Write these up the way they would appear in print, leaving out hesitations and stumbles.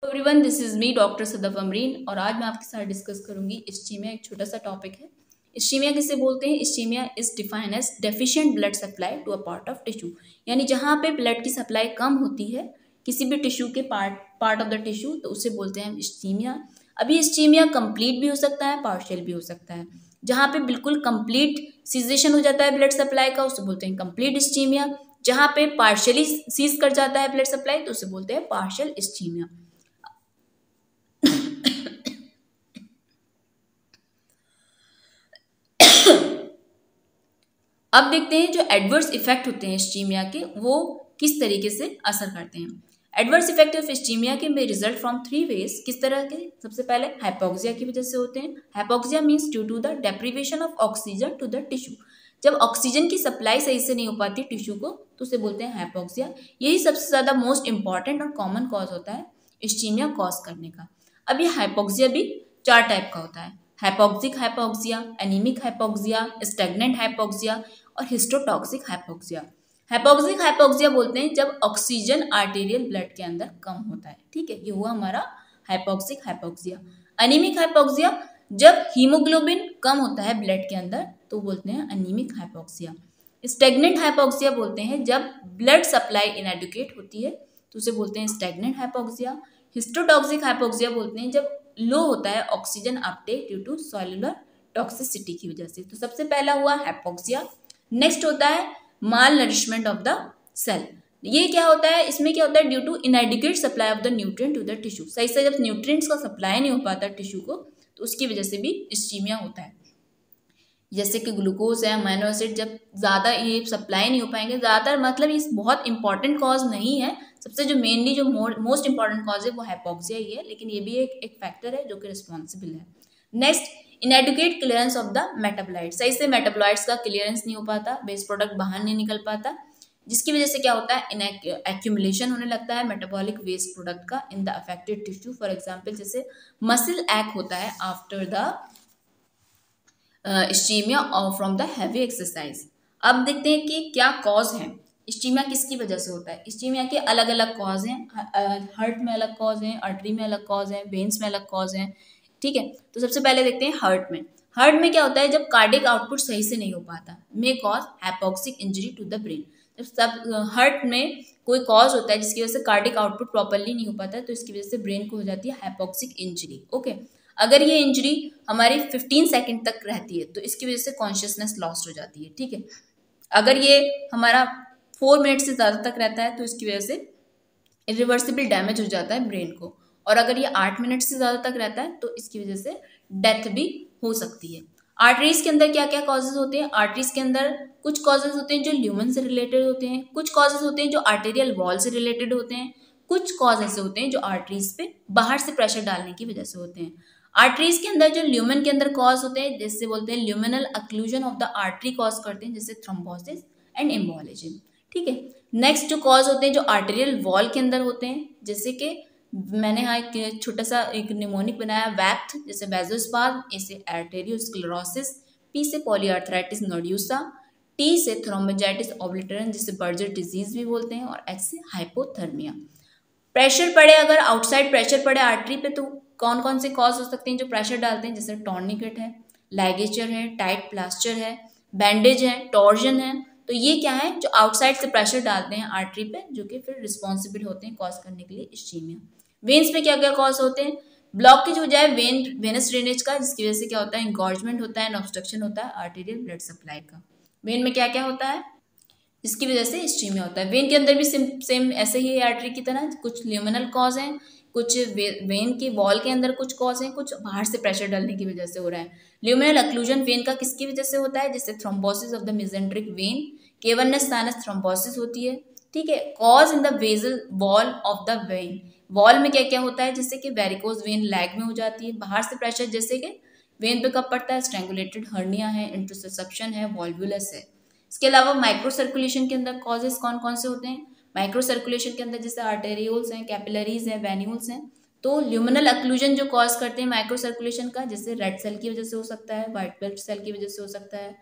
Everyone, this is me doctor Sadaf Amreen और आज मैं आपके साथ डिस्कस करूंगी इस्चीमिया। एक छोटा सा टॉपिक है। इस्चीमिया किसे बोलते हैं? Ischaemia is defined as deficient blood supply to a part of tissue, यानी जहां पे ब्लड की सप्लाई कम होती है किसी भी टिश्यू के पार्ट ऑफ द टिश्यू, तो उसे बोलते हैं इस्चीमिया। अभी इस्चीमिया कंप्लीट भी हो सकता है, पार्शियल भी हो सकता है। जहां पे बिल्कुल कंप्लीट सीजेशन हो जाता है ब्लड सप्लाई का, उसे बोलते हैं कंप्लीट इस्चीमिया। जहां पे पार्शियली सीज कर जाता है ब्लड सप्लाई, तो उसे बोलते हैं पार्शियल इस्चीमिया। अब देखते हैं जो एडवर्स इफेक्ट होते हैं इस्चीमिया के, वो किस तरीके से असर करते हैं। एडवर्स इफेक्ट ऑफ इस्चीमिया के मे रिजल्ट फ्रॉम 3 वेज। किस तरह के? सबसे पहले हाइपोक्सिया की वजह से होते हैं। Hypoxia means due to the deprivation of oxygen to the tissue. जब ऑक्सीजन की सप्लाई सही से नहीं हो पाती टिश्यू को, तो उसे बोलते हैं हाइपोक्सिया। यही सबसे ज्यादा मोस्ट इंपॉर्टेंट और कॉमन कॉज होता है इस्चीमिया कॉज करने का। अब ये हाइपोक्सिया भी 4 टाइप का होता है: hypoxic hypoxia, anaemic hypoxia, stagnant hypoxia और हिस्टोटॉक्सिक हाइपोक्सिया। हाइपोक्सिक हाइपोक्सिया बोलते हैं जब ऑक्सीजन आर्टेरियल ब्लड के अंदर कम होता है। ठीक है, ये हुआ हमारा हाइपोक्सिक हाइपोक्सिया। एनीमिक हाइपोक्सिया जब हीमोग्लोबिन कम होता है ब्लड के अंदर, तो बोलते हैं एनीमिक हाइपोक्सिया। स्टैग्नेंट हाइपोक्सिया बोलते हैं जब ब्लड सप्लाई इनएडुकेट होती है, तो उसे बोलते हैं स्टैग्नेंट हाइपोक्सिया। हिस्टोटॉक्सिक हाइपोक्सिया बोलते हैं जब लो होता है oxygen uptake due to cellular toxicity की वजह से। तो सबसे पहला हुआ हाइपोक्सिया। नेक्स्ट होता है malnourishment of the cell. ये क्या होता है? इसमें क्या होता है? Due to inadequate supply of the nutrient to the tissue. सही से जब न्यूट्रिएंट्स का सप्लाई नहीं हो पाता टिश्यू को, तो उसकी वजह से भी इस्चीमिया होता है। जैसे कि ग्लूकोज है, अमीनो एसिड, जब ज़्यादा ये सप्लाई नहीं हो पाएंगे, ज़्यादातर मतलब ये बहुत इंपॉर्टेंट कॉज नहीं है। सबसे जो मेनली जो मोस्ट इंपॉर्टेंट कॉज है वो हाइपोक्सिया ही है, लेकिन ये भी एक फैक्टर है जो कि रिस्पॉन्सिबल है। Next, inadequate clearance of the metabolite. सही से मेटाबोलाइट्स का क्लियरेंस नहीं हो पाता, वेस्ट प्रोडक्ट बाहर नहीं निकल पाता, जिसकी वजह से क्या होता है? एक्यूमुलेशन होने लगता है मेटाबॉलिक वेस्ट प्रोडक्ट का in the affected tissue. For example, जैसे मसल एक्ट होता है आफ्टर द इस्चीमिया और फ्रॉम द हैवी एक्सरसाइज। अब देखते हैं कि क्या कॉज है, इस्चीमिया किसकी वजह से होता है। इस्चीमिया के अलग अलग कॉज हैं। हार्ट में अलग कॉज हैं, आर्टरी में अलग कॉज हैं, वेन्स में अलग कॉज हैं। ठीक है, तो सबसे पहले देखते हैं हार्ट में। हार्ट में क्या होता है? जब कार्डियक आउटपुट सही से नहीं हो पाता, may cause hypoxic injury to the brain. जब सब हार्ट में कोई कॉज होता है जिसकी वजह से कार्डियक आउटपुट प्रॉपरली नहीं हो पाता है, तो इसकी वजह से ब्रेन को हो जाती है हाइपोक्सिक इंजरी। ओके, अगर ये इंजरी हमारी 15 सेकंड तक रहती है, तो इसकी वजह से कॉन्शियसनेस लॉस्ट हो जाती है। ठीक है, अगर ये हमारा 4 मिनट से ज़्यादा तक रहता है, तो इसकी वजह से इरिवर्सिबल डैमेज हो जाता है ब्रेन को। और अगर ये 8 मिनट से ज़्यादा तक रहता है, तो इसकी वजह से डेथ भी हो सकती है। आर्टरीज के अंदर क्या क्या कॉजेज होते हैं? आर्टरीज के अंदर कुछ कॉजेज होते हैं जो ल्यूमन से रिलेटेड होते हैं, कुछ कॉजेज होते हैं जो आर्टेरियल वॉल से रिलेटेड होते हैं, कुछ कॉज ऐसे होते हैं जो आर्टरीज पे बाहर से प्रेशर डालने की वजह से होते हैं। आर्टरीज के अंदर जो ल्यूमन के अंदर कॉज होते हैं, जैसे बोलते हैं luminal occlusion of the artery cause करते हैं, जैसे थ्रोम्बोसिस एंड एम्बोलिज्म। ठीक है, नेक्स्ट जो कॉज होते हैं जो आर्टेरियल वॉल के अंदर होते हैं, जैसे कि मैंने यहाँ एक छोटा सा एक निमोनिक बनाया, वैक्थ, जैसे वैजोस्पाज्म, ए से आर्टेरियोस्क्लेरोसिस, पी से पॉलीआर्थराइटिस नोड्यूसा, टी से थ्रोम्बोजाइटिस ओब्लिटरन जिसे बर्जर डिजीज भी बोलते हैं, और एच से हाइपोथर्मिया। प्रेशर पड़े, अगर आउटसाइड प्रेशर पड़े आर्टरी पे, तो कौन कौन से कॉज हो सकते हैं जो प्रेशर डालते हैं? जैसे टॉर्निकेट है, लाइगेचर है, टाइट प्लास्टर है, बैंडेज है, टॉर्जन है। तो ये क्या है? जो आउटसाइड से प्रेशर डालते हैं आर्टरी पे, जो कि फिर रिस्पॉन्सिबल होते हैं कॉज करने के लिए इस्चीमिया। वेन्स पे क्या क्या कॉज होते हैं? ब्लॉकेज हो जाए वेनस ड्रेनेज का, जिसकी वजह से क्या होता है? इंगॉर्जमेंट होता है, ऑब्स्ट्रक्शन होता है आर्टेरियल ब्लड सप्लाई का। वेन में क्या क्या होता है जिसकी वजह से इस्चीमिया होता है? वेन के अंदर भी सेम ऐसे ही है आर्टरी की तरह, कुछ ल्यूमिनल कॉज हैं, कुछ वेन के वॉल के अंदर कुछ कॉज हैं, कुछ बाहर से प्रेशर डालने की वजह से हो रहा है। ल्यूमिनल अक्लूजन वेन का किसकी वजह से होता है? जैसे thrombosis of the mesenteric when, cavernous sinus thrombosis होती है। ठीक है, cause in the vessel wall of the when. Wall में क्या क्या होता है? जैसे कि वेरिकोज वेन लैग में हो जाती है, बाहर से प्रेशर जैसे कि वेन पे कब पड़ता है? स्ट्रैंगुलेटेड हर्निया है, इंटरसेप्शन है, वॉल्वुलस है। इसके अलावा माइक्रो सर्कुलेशन के अंदर कॉजेज कौन कौन से होते हैं? माइक्रो सर्कुलेशन के अंदर जैसे आर्टेरियोल्स हैं, कैपिलरीज हैं, वेन्यूल्स हैं। तो ल्यूमिनल अक्लूजन जो कॉज करते हैं माइक्रो सर्कुलेशन का, जैसे रेड सेल की वजह से हो सकता है, व्हाइट ब्लड सेल की वजह से हो सकता है,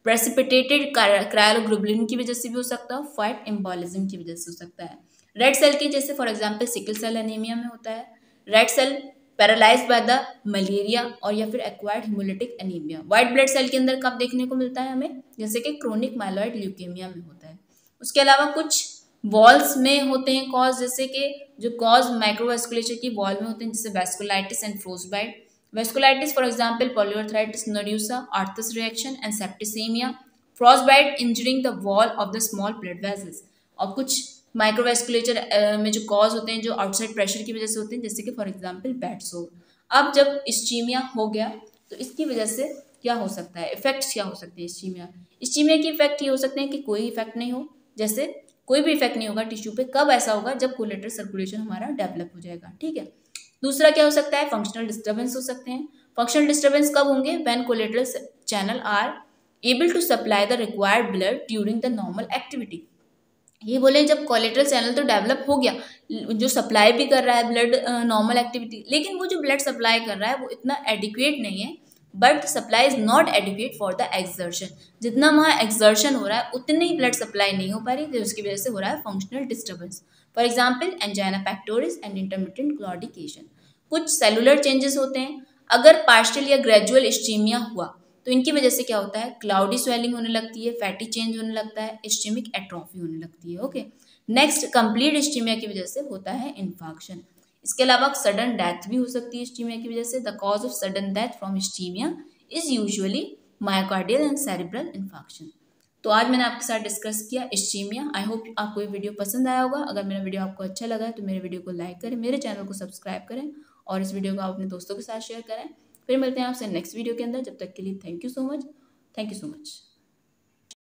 प्रेसिपिटेटेड क्रायोग्लोबुलिन की वजह से भी हो सकता है, व्हाइट एम्बोलिज्म की वजह से हो सकता है। रेड सेल के जैसे for example sickle cell anaemia में होता है, red cell paralysed by the malaria और या फिर acquired haemolytic anaemia. White blood cell के अंदर कब देखने को मिलता है हमें, जैसे कि क्रोनिक माइलॉइड ल्यूकेमिया में होता है। उसके अलावा कुछ वॉल्स में होते हैं कॉज, जैसे कि जो कॉज माइक्रोवेस्कुलेचर की वॉल में होते हैं, जैसे vasculitis and frostbite. Vasculitis for example polyarteritis nodosa, Arthus reaction and septicaemia. Frostbite injuring the wall of the small blood vessels. और कुछ माइक्रोवेस्कुलेचर में जो कॉज होते हैं जो आउटसाइड प्रेशर की वजह से होते हैं, जैसे कि फॉर एग्जांपल बैट सोर। अब जब इस्चीमिया हो गया तो इसकी वजह से क्या हो सकता है, इफेक्ट्स क्या हो सकते हैं इस्चीमिया। इस्चीमिया की इफेक्ट ये हो सकते हैं कि कोई इफेक्ट नहीं हो, जैसे कोई भी इफेक्ट नहीं होगा टिश्यू पे। कब ऐसा होगा, जब कोलेटरल सर्कुलेशन हमारा डेवलप हो जाएगा, ठीक है। दूसरा क्या हो सकता है, फंक्शनल डिस्टर्बेंस हो सकते हैं। फंक्शनल डिस्टर्बेंस कब होंगे, when collateral channel are able to supply the required blood during the normal activity. ये बोले जब कोलेटरल चैनल तो डेवलप हो गया, जो सप्लाई भी कर रहा है ब्लड नॉर्मल एक्टिविटी, लेकिन वो जो ब्लड सप्लाई कर रहा है वो इतना एडिक्वेट नहीं है, but supply is not adequate for the exertion. जितना वहाँ एक्सर्शन हो रहा है उतनी ही ब्लड सप्लाई नहीं हो पा रही, तो उसकी वजह से हो रहा है functional disturbance. For example angina pectoris and intermittent claudication. कुछ सेलुलर चेंजेस होते हैं, अगर पार्शियल या ग्रेजुअल इस्चीमिया हुआ तो इनकी वजह से क्या होता है, क्लाउडी स्वेलिंग होने लगती है, फैटी चेंज होने लगता है, इस्चेमिक एट्रोफी होने लगती है। ओके, नेक्स्ट कंप्लीट इस्चीमिया की वजह से होता है इन्फाक्शन। इसके अलावा सडन डेथ भी हो सकती है इस्चीमिया की वजह से। The cause of sudden death from ischaemia is usually myocardial and cerebral infarction. तो आज मैंने आपके साथ डिस्कस किया इस्चीमिया। आई होप आपको ये वीडियो पसंद आया होगा। अगर मेरा वीडियो आपको अच्छा लगा है तो मेरे वीडियो को लाइक करें, मेरे चैनल को सब्सक्राइब करें और इस वीडियो को आप अपने दोस्तों के साथ शेयर करें। फिर मिलते हैं आपसे नेक्स्ट वीडियो के अंदर, जब तक के लिए thank you so much. Thank you so much.